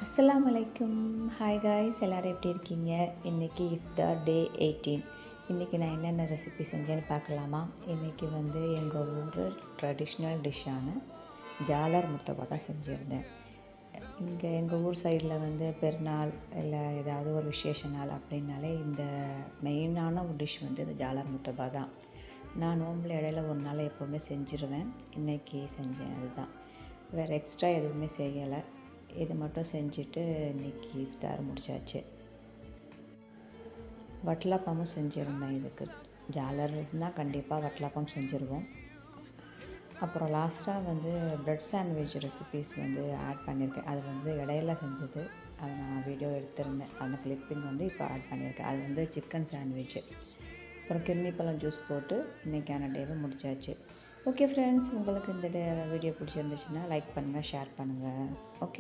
அஸ்ஸலாமு அலைக்கும். Hi guys, எல்லோரும் எப்படி இருக்கீங்க? இன்றைக்கி இஃப்தார் டே 18. இன்றைக்கி நான் என்னென்ன ரெசிபி செஞ்சேன்னு பார்க்கலாமா? இன்றைக்கி வந்து எங்கள் ஊர் ட்ரெடிஷ்னல் டிஷ்ஷான ஜாலர் முர்த்தபா தான் செஞ்சுருந்தேன். இங்கே எங்கள் ஊர் சைடில் வந்து பெருநாள் இல்லை ஏதாவது ஒரு விசேஷ நாள் அப்படின்னாலே இந்த மெயினான ஒரு டிஷ் வந்து இந்த ஜாலர் முர்த்தபா தான். நான் நோம்பில் இடையில ஒரு நாள் எப்போவுமே செஞ்சுருவேன். இன்றைக்கி செஞ்சேன். அதுதான், வேறு எக்ஸ்ட்ரா எதுவுமே செய்யலை. இது மட்டும் செஞ்சுட்டு இன்றைக்கி இஃப்தார் முடிச்சாச்சு. வட்டலாப்பமும் செஞ்சுருந்தேன். இதுக்கு ஜாலர்னால் கண்டிப்பாக வட்டலாப்பம் செஞ்சுருவோம். அப்புறம் லாஸ்ட்டாக வந்து ப்ரெட் சாண்ட்விச் ரெசிபீஸ் வந்து ஆட் பண்ணியிருக்கேன். அது வந்து இடையில செஞ்சது, அதை நான் வீடியோ எடுத்திருந்தேன். அந்த கிளிப்பிங் வந்து இப்போ ஆட் பண்ணியிருக்கேன். அது வந்து சிக்கன் சாண்ட்விட்சு. அப்புறம் கிர்ணிப்பழம் ஜூஸ் போட்டு இன்றைக்கான டேவை முடிச்சாச்சு. ஓகே ஃப்ரெண்ட்ஸ், உங்களுக்கு இந்த வீடியோ பிடிச்சிருந்துச்சுன்னா லைக் பண்ணுங்கள், ஷேர் பண்ணுங்கள். ஓகே.